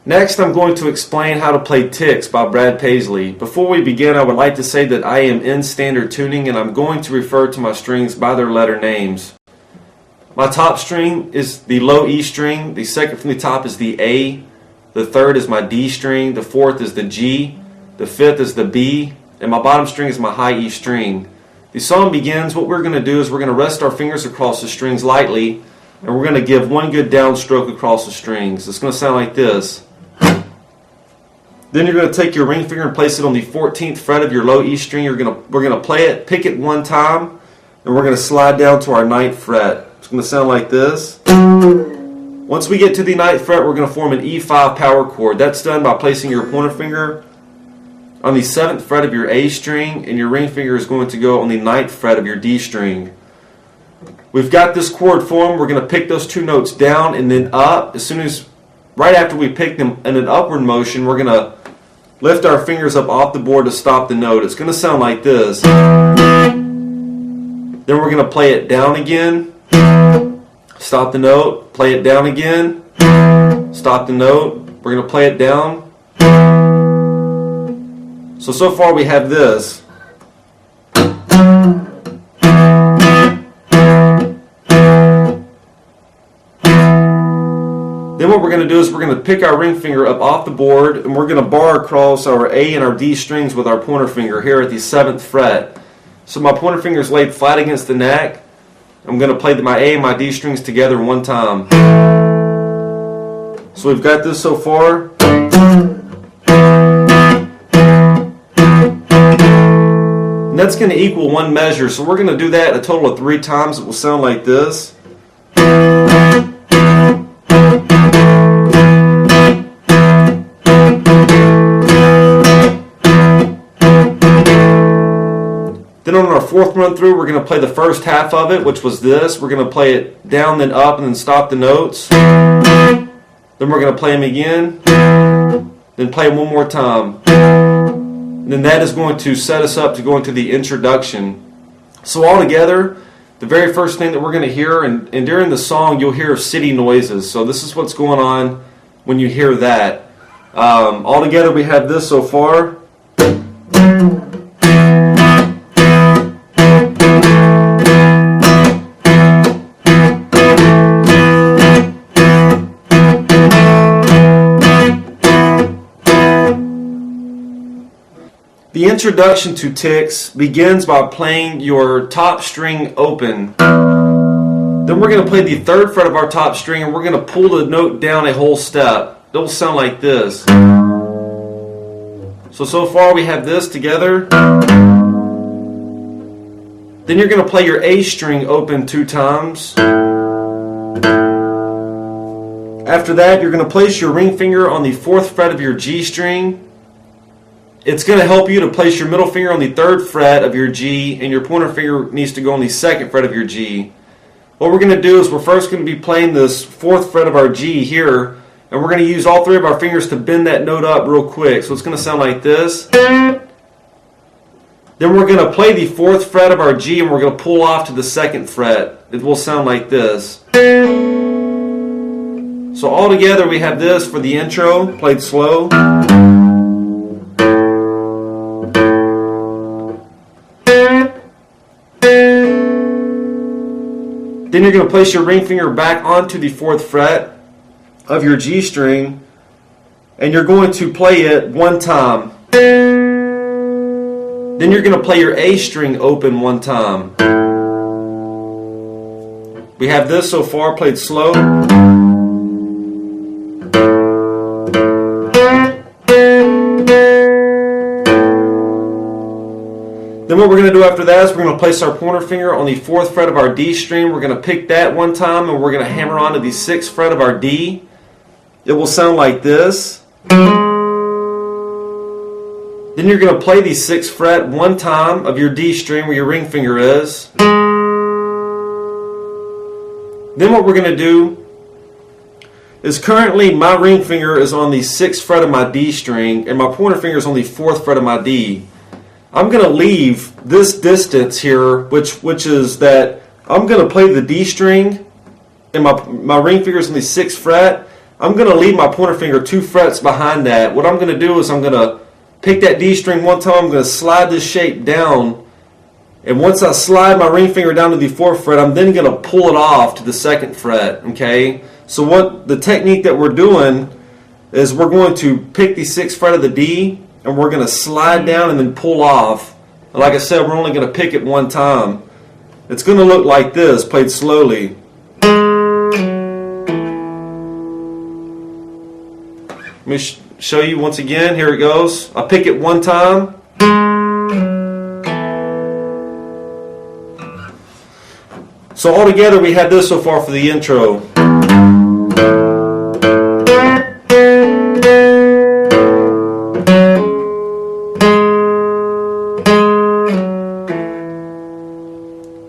Next, I'm going to explain how to play Ticks by Brad Paisley. Before we begin, I would like to say that I am in standard tuning and I'm going to refer to my strings by their letter names. My top string is the low E string, the second from the top is the A, the third is my D string, the fourth is the G, the fifth is the B, and my bottom string is my high E string. The song begins. What we're going to do is we're going to rest our fingers across the strings lightly, and we're going to give one good downstroke across the strings. It's going to sound like this. Then you're going to take your ring finger and place it on the 14th fret of your low E string. We're going to play it, pick it one time, and we're going to slide down to our 9th fret. It's going to sound like this. Once we get to the 9th fret, we're going to form an E5 power chord. That's done by placing your pointer finger on the 7th fret of your A string, and your ring finger is going to go on the 9th fret of your D string. We've got this chord formed. We're going to pick those two notes down and then up. Right after we pick them in an upward motion, we're going to lift our fingers up off the board to stop the note. It's going to sound like this. Then we're going to play it down again, stop the note, play it down again, stop the note. We're going to play it down. So far we have this. Then what we're going to do is we're going to pick our ring finger up off the board and we're going to bar across our A and our D strings with our pointer finger here at the 7th fret. So my pointer finger is laid flat against the neck. I'm going to play my A and my D strings together one time. So we've got this so far. And that's going to equal one measure. So we're going to do that a total of 3 times. It will sound like this. Then on our 4th run through, we're going to play the first half of it, which was this. We're going to play it down, then up, and then stop the notes. Then we're going to play them again. Then play them one more time. And then that is going to set us up to go into the introduction. So all together, the very first thing that we're going to hear, and during the song you'll hear city noises. So this is what's going on when you hear that. All together we have this so far. The introduction to Ticks begins by playing your top string open. Then we're going to play the 3rd fret of our top string and we're going to pull the note down a whole step. It will sound like this. So far we have this together. Then you're going to play your A string open 2 times. After that, you're going to place your ring finger on the 4th fret of your G string. It's going to help you to place your middle finger on the 3rd fret of your G, and your pointer finger needs to go on the 2nd fret of your G. What we're going to do is we're first going to be playing this 4th fret of our G here, and we're going to use all 3 of our fingers to bend that note up real quick. So it's going to sound like this. Then we're going to play the 4th fret of our G, and we're going to pull off to the 2nd fret. It will sound like this. So all together we have this for the intro, played slow. Then you're going to place your ring finger back onto the 4th fret of your G string and you're going to play it one time. Then you're going to play your A string open one time. We have this so far played slow. Then what we're going to do after that is we're going to place our pointer finger on the 4th fret of our D string. We're going to pick that one time and we're going to hammer onto the 6th fret of our D. It will sound like this. Then you're going to play the 6th fret one time of your D string where your ring finger is. Then what we're going to do is currently my ring finger is on the 6th fret of my D string and my pointer finger is on the 4th fret of my D. I'm going to leave this distance here, which is that I'm going to play the D string and my ring finger is on the 6th fret. I'm going to leave my pointer finger 2 frets behind that. What I'm going to do is I'm going to pick that D string one time. I'm going to slide this shape down. And once I slide my ring finger down to the 4th fret, I'm then going to pull it off to the 2nd fret. Okay? So what the technique that we're doing is we're going to pick the 6th fret of the D, and we're going to slide down and then pull off. And like I said, we're only going to pick it one time. It's going to look like this, played slowly. Let me show you once again. Here it goes. I pick it one time. So altogether we have this so far for the intro.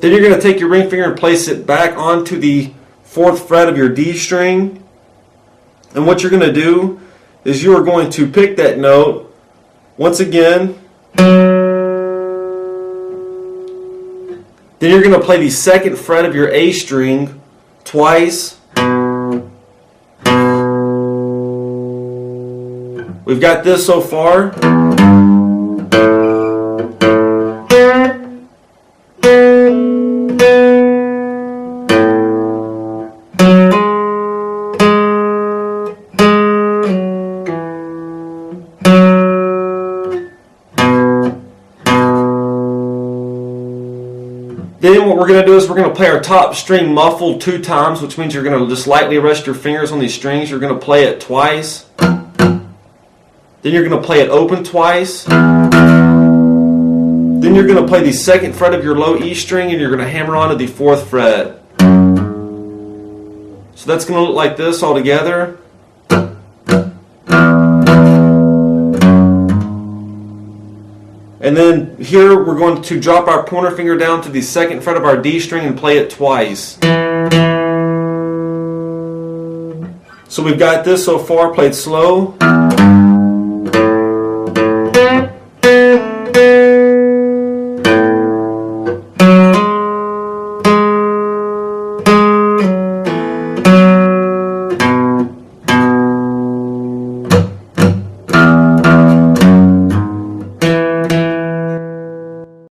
Then you're going to take your ring finger and place it back onto the 4th fret of your D string. And what you're going to do is you are going to pick that note once again. Then you're going to play the 2nd fret of your A string twice. We've got this so far. Then what we're going to do is we're going to play our top string muffled 2 times, which means you're going to just lightly rest your fingers on these strings. You're going to play it twice. Then you're going to play it open twice. Then you're going to play the 2nd fret of your low E string, and you're going to hammer onto the 4th fret. So that's going to look like this all together. And then here we're going to drop our pointer finger down to the 2nd fret of our D string and play it twice. So we've got this so far played slow.